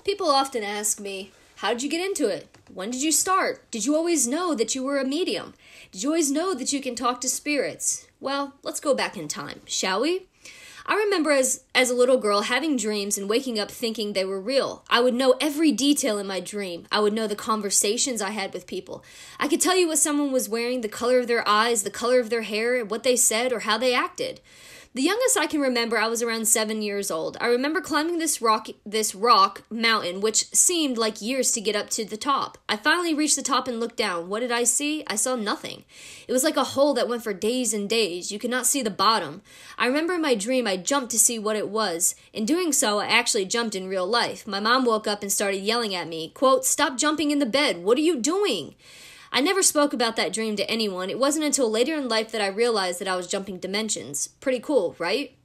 People often ask me, how did you get into it? When did you start? Did you always know that you were a medium? Did you always know that you can talk to spirits? Well, let's go back in time, shall we? I remember as a little girl having dreams and waking up thinking they were real. I would know every detail in my dream. I would know the conversations I had with people. I could tell you what someone was wearing, the color of their eyes, the color of their hair, what they said, or how they acted. The youngest I can remember, I was around 7 years old. I remember climbing this rock mountain, which seemed like years to get up to the top. I finally reached the top and looked down. What did I see? I saw nothing. It was like a hole that went for days and days. You could not see the bottom. I remember in my dream I jumped to see what it was. In doing so, I actually jumped in real life. My mom woke up and started yelling at me, quote, "Stop jumping in the bed. What are you doing?" I never spoke about that dream to anyone. It wasn't until later in life that I realized that I was jumping dimensions. Pretty cool, right?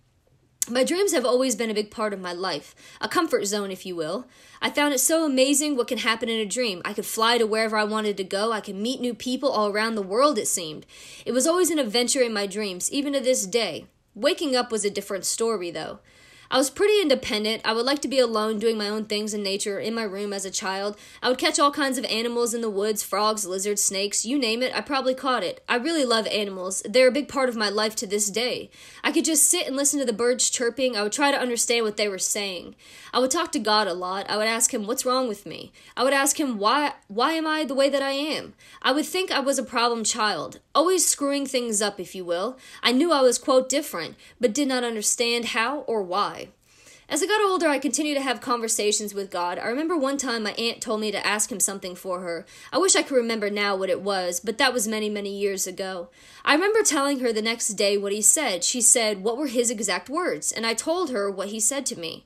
My dreams have always been a big part of my life, a comfort zone, if you will. I found it so amazing what can happen in a dream. I could fly to wherever I wanted to go. I could meet new people all around the world, it seemed. It was always an adventure in my dreams, even to this day. Waking up was a different story, though. I was pretty independent. I would like to be alone doing my own things in nature in my room as a child. I would catch all kinds of animals in the woods, frogs, lizards, snakes, you name it, I probably caught it. I really love animals. They're a big part of my life to this day. I could just sit and listen to the birds chirping. I would try to understand what they were saying. I would talk to God a lot. I would ask him, what's wrong with me? I would ask him, why am I the way that I am? I would think I was a problem child, always screwing things up, if you will. I knew I was, quote, different, but did not understand how or why. As I got older, I continued to have conversations with God. I remember one time my aunt told me to ask him something for her. I wish I could remember now what it was, but that was many, many years ago. I remember telling her the next day what he said. She said, what were his exact words? And I told her what he said to me.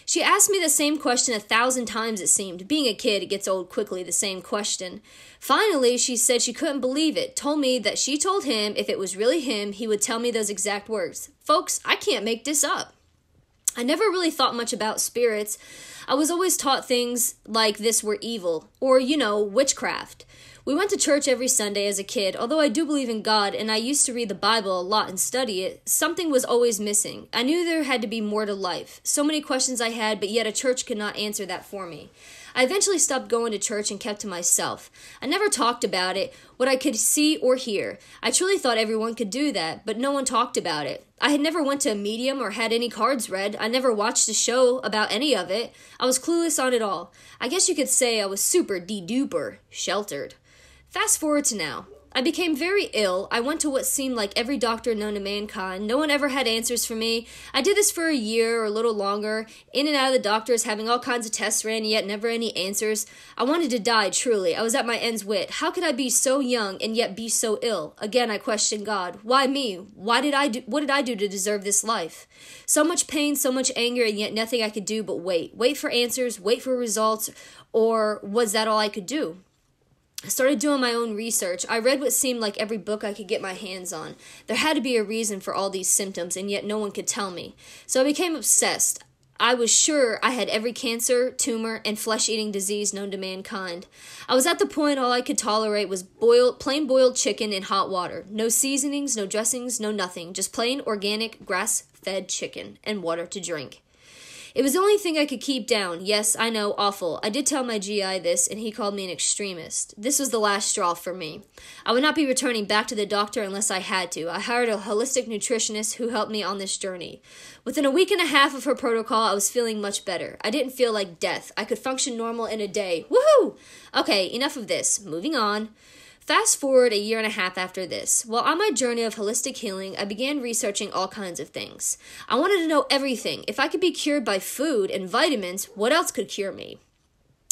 She asked me the same question 1,000 times, it seemed. Being a kid, it gets old quickly, the same question. Finally, she said she couldn't believe it, told me that she told him if it was really him, he would tell me those exact words. Folks, I can't make this up. I never really thought much about spirits. I was always taught things like this were evil, or, witchcraft. We went to church every Sunday as a kid. Although I do believe in God and I used to read the Bible a lot and study it, something was always missing. I knew there had to be more to life. So many questions I had, but yet a church could not answer that for me. I eventually stopped going to church and kept to myself. I never talked about it, what I could see or hear. I truly thought everyone could do that, but no one talked about it. I had never went to a medium or had any cards read. I never watched a show about any of it. I was clueless on it all. I guess you could say I was super de-duper sheltered. Fast forward to now. I became very ill. I went to what seemed like every doctor known to mankind. No one ever had answers for me. I did this for a year or a little longer, in and out of the doctors, having all kinds of tests ran, yet never any answers. I wanted to die, truly. I was at my end's wit. How could I be so young and yet be so ill? Again, I questioned God. Why me? What did I do to deserve this life? So much pain, so much anger, and yet nothing I could do but wait. Wait for answers, wait for results, or was that all I could do? I started doing my own research. I read what seemed like every book I could get my hands on. There had to be a reason for all these symptoms, and yet no one could tell me. So I became obsessed. I was sure I had every cancer, tumor, and flesh-eating disease known to mankind. I was at the point all I could tolerate was plain boiled chicken in hot water. No seasonings, no dressings, no nothing. Just plain, organic, grass-fed chicken and water to drink. It was the only thing I could keep down. Yes, I know, awful. I did tell my GI this, and he called me an extremist. This was the last straw for me. I would not be returning back to the doctor unless I had to. I hired a holistic nutritionist who helped me on this journey. Within a week and a half of her protocol, I was feeling much better. I didn't feel like death. I could function normal in a day. Woohoo! Okay, enough of this. Moving on. Fast forward a year and a half after this. While on my journey of holistic healing, I began researching all kinds of things. I wanted to know everything. If I could be cured by food and vitamins, what else could cure me?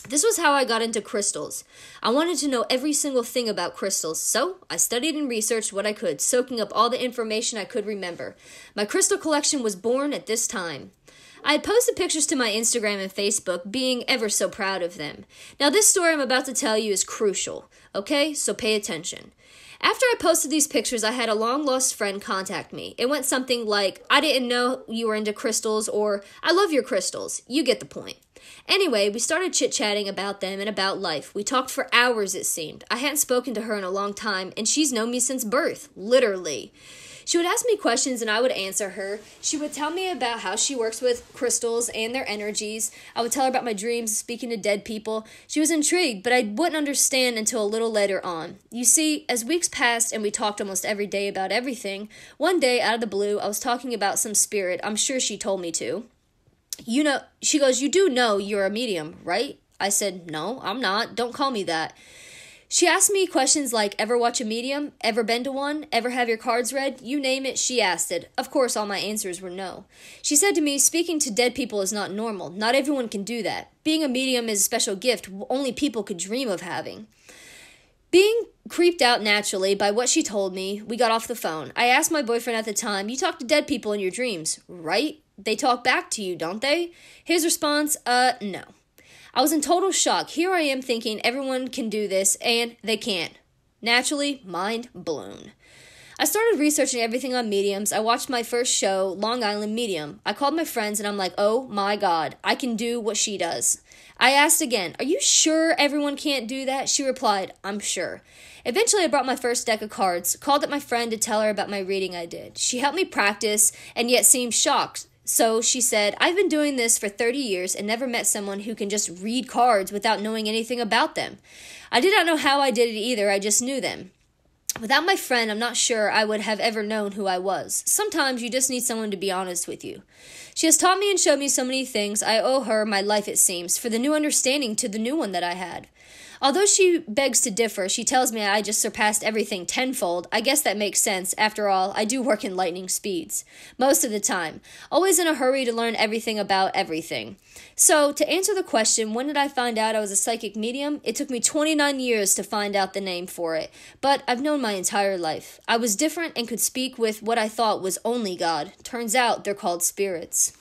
This was how I got into crystals. I wanted to know every single thing about crystals, so I studied and researched what I could, soaking up all the information I could remember. My crystal collection was born at this time. I had posted pictures to my Instagram and Facebook, being ever so proud of them. Now, this story I'm about to tell you is crucial, okay? So pay attention. After I posted these pictures, I had a long-lost friend contact me. It went something like, I didn't know you were into crystals, or I love your crystals. You get the point. Anyway, we started chit-chatting about them and about life. We talked for hours, it seemed. I hadn't spoken to her in a long time, and she's known me since birth, literally. She would ask me questions and I would answer her. She would tell me about how she works with crystals and their energies. I would tell her about my dreams, speaking to dead people. She was intrigued, but I wouldn't understand until a little later on. You see, as weeks passed and we talked almost every day about everything, one day, out of the blue, I was talking about some spirit. I'm sure she told me to. She goes, "You do know you're a medium, right?" I said, "No, I'm not. Don't call me that." She asked me questions like, ever watch a medium? Ever been to one? Ever have your cards read? You name it, she asked it. Of course, all my answers were no. She said to me, speaking to dead people is not normal. Not everyone can do that. Being a medium is a special gift only people could dream of having. Being creeped out naturally by what she told me, we got off the phone. I asked my boyfriend at the time, "You talk to dead people in your dreams, right? They talk back to you, don't they?" His response, no. I was in total shock. Here I am thinking everyone can do this, and they can't. Naturally, mind blown. I started researching everything on mediums. I watched my first show, Long Island Medium. I called my friends, and I'm like, oh my God, I can do what she does. I asked again, "Are you sure everyone can't do that?" She replied, "I'm sure." Eventually, I brought my first deck of cards, called up my friend to tell her about my reading I did. She helped me practice, and yet seemed shocked. So she said, "I've been doing this for 30 years and never met someone who can just read cards without knowing anything about them. I did not know how I did it either, I just knew them. Without my friend, I'm not sure I would have ever known who I was. Sometimes you just need someone to be honest with you. She has taught me and showed me so many things. I owe her my life, it seems, for the new understanding to the new one that I had. Although she begs to differ, she tells me I just surpassed everything tenfold. I guess that makes sense. After all, I do work in lightning speeds. Most of the time. Always in a hurry to learn everything about everything. So, to answer the question, when did I find out I was a psychic medium? It took me 29 years to find out the name for it. But I've known my entire life. I was different and could speak with what I thought was only God. Turns out they're called spirits.